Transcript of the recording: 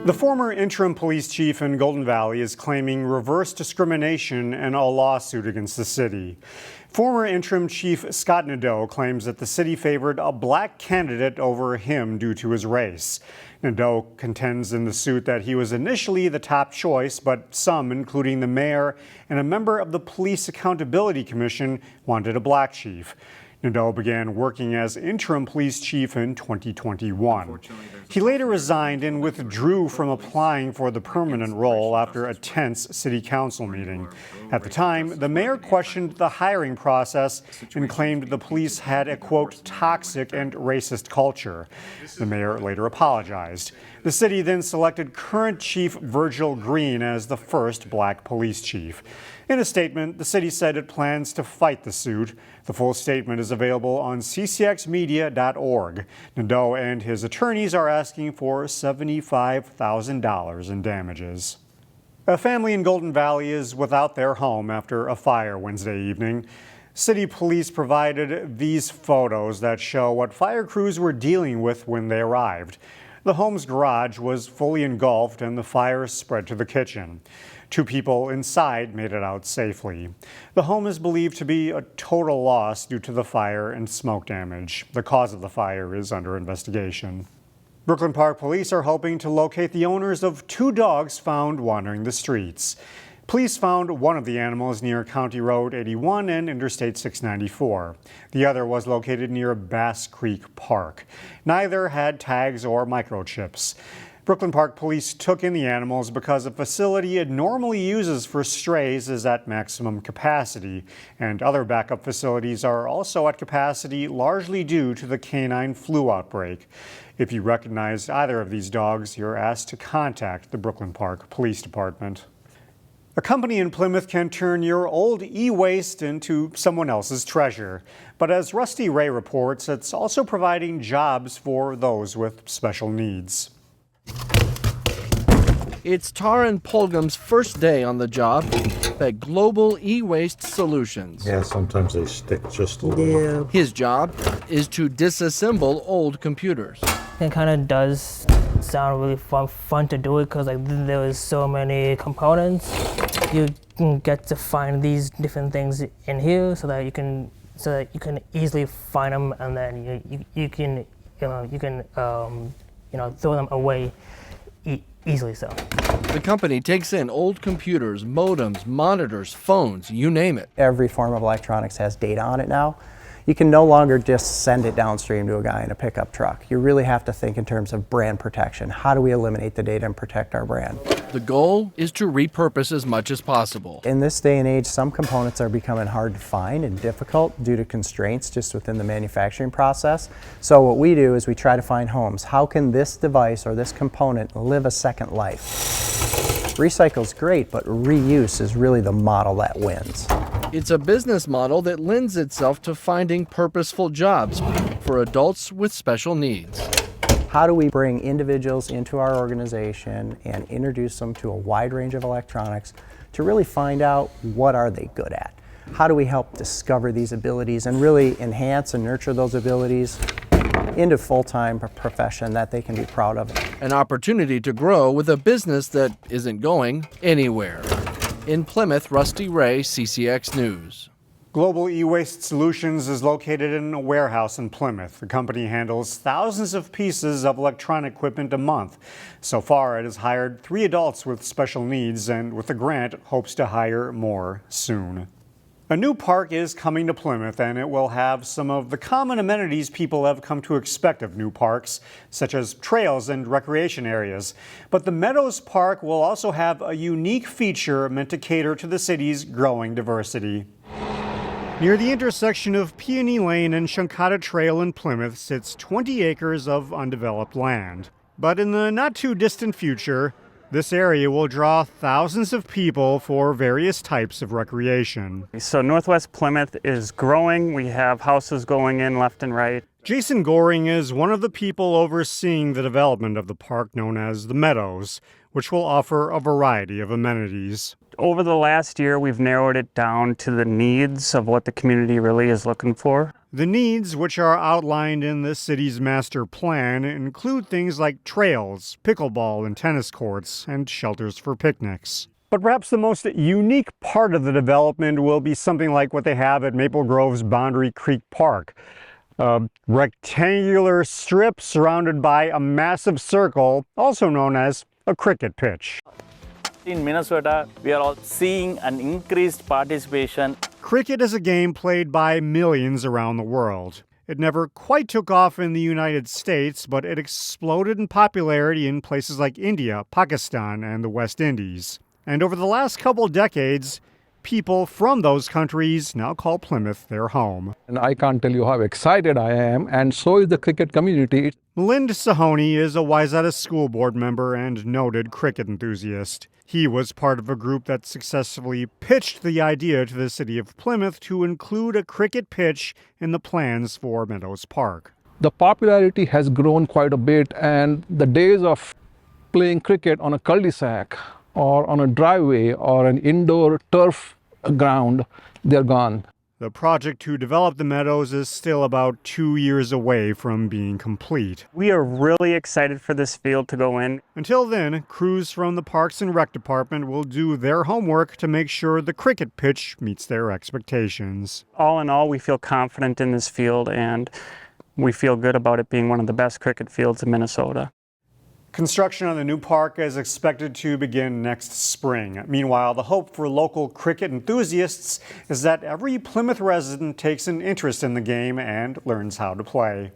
The former interim police chief in Golden Valley is claiming reverse discrimination in a lawsuit against the city. Former interim chief Scott Nadeau claims that the city favored a black candidate over him due to his race. Nadeau contends in the suit that he was initially the top choice, but some, including the mayor and a member of the Police Accountability Commission, wanted a black chief. Nadeau began working as interim police chief in 2021. He later resigned and withdrew from applying for the permanent role after a tense city council meeting. At the time, the mayor questioned the hiring process and claimed the police had a, quote, toxic and racist culture. The mayor later apologized. The city then selected current chief Virgil Green as the first black police chief. In a statement, the city said it plans to fight the suit. The full statement is available on ccxmedia.org. Nadeau and his attorneys are asking for $75,000 in damages. A family in Golden Valley is without their home after a fire Wednesday evening. City police provided these photos that show what fire crews were dealing with when they arrived. The home's garage was fully engulfed and the fire spread to the kitchen. 2 people inside made it out safely. The home is believed to be a total loss due to the fire and smoke damage. The cause of the fire is under investigation. Brooklyn Park Police are hoping to locate the owners of 2 dogs found wandering the streets. Police found one of the animals near County Road 81 and Interstate 694. The other was located near Bass Creek Park. Neither had tags or microchips. Brooklyn Park Police took in the animals because the facility it normally uses for strays is at maximum capacity, and other backup facilities are also at capacity largely due to the canine flu outbreak. If you recognize either of these dogs, you're asked to contact the Brooklyn Park Police Department. A company in Plymouth can turn your old e-waste into someone else's treasure. But as Rusty Ray reports, it's also providing jobs for those with special needs. It's Taran Polgum's first day on the job at Global E-Waste Solutions. Yeah, sometimes they stick just a little. His job is to disassemble old computers. It kind of does sound really fun to do it because there was so many components. You can get to find these different things in here so that you can easily find them, and then you can throw them away easily. So the company takes in old computers, modems, monitors, phones, you name it. Every form of electronics has data on it now. You can no longer just send it downstream to a guy in a pickup truck. You really have to think in terms of brand protection. How do we eliminate the data and protect our brand? The goal is to repurpose as much as possible. In this day and age, some components are becoming hard to find and difficult due to constraints just within the manufacturing process. So what we do is we try to find homes. How can this device or this component live a second life? Recycle's great, but reuse is really the model that wins. It's a business model that lends itself to finding purposeful jobs for adults with special needs. How do we bring individuals into our organization and introduce them to a wide range of electronics to really find out what are they good at? How do we help discover these abilities and really enhance and nurture those abilities into full-time profession that they can be proud of? An opportunity to grow with a business that isn't going anywhere. In Plymouth, Rusty Ray, CCX News. Global E-Waste Solutions is located in a warehouse in Plymouth. The company handles thousands of pieces of electronic equipment a month. So far, it has hired 3 adults with special needs and with a grant, hopes to hire more soon. A new park is coming to Plymouth, and it will have some of the common amenities people have come to expect of new parks, such as trails and recreation areas. But the Meadows Park will also have a unique feature meant to cater to the city's growing diversity. Near the intersection of Peony Lane and Shunkata Trail in Plymouth sits 20 acres of undeveloped land. But in the not-too-distant future, this area will draw thousands of people for various types of recreation. So Northwest Plymouth is growing. We have houses going in left and right. Jason Goring is one of the people overseeing the development of the park known as the Meadows, which will offer a variety of amenities. Over the last year, we've narrowed it down to the needs of what the community really is looking for. The needs, which are outlined in the city's master plan, include things like trails, pickleball and tennis courts, and shelters for picnics. But perhaps the most unique part of the development will be something like what they have at Maple Grove's Boundary Creek Park. A rectangular strip surrounded by a massive circle, also known as a cricket pitch. In Minnesota, we are all seeing an increased participation. Cricket is a game played by millions around the world. It never quite took off in the United States, but it exploded in popularity in places like India, Pakistan, and the West Indies. And over the last couple decades, people from those countries now call Plymouth their home. And I can't tell you how excited I am, and so is the cricket community. Malind Sahoni is a Wayzata school board member and noted cricket enthusiast. He was part of a group that successfully pitched the idea to the city of Plymouth to include a cricket pitch in the plans for Meadows Park. The popularity has grown quite a bit, and the days of playing cricket on a cul-de-sac or on a driveway or an indoor turf ground, they're gone. The project to develop the meadows is still about 2 years away from being complete. We are really excited for this field to go in. Until then, crews from the Parks and Rec Department will do their homework to make sure the cricket pitch meets their expectations. All in all, we feel confident in this field, and we feel good about it being one of the best cricket fields in Minnesota. Construction on the new park is expected to begin next spring. Meanwhile, the hope for local cricket enthusiasts is that every Plymouth resident takes an interest in the game and learns how to play.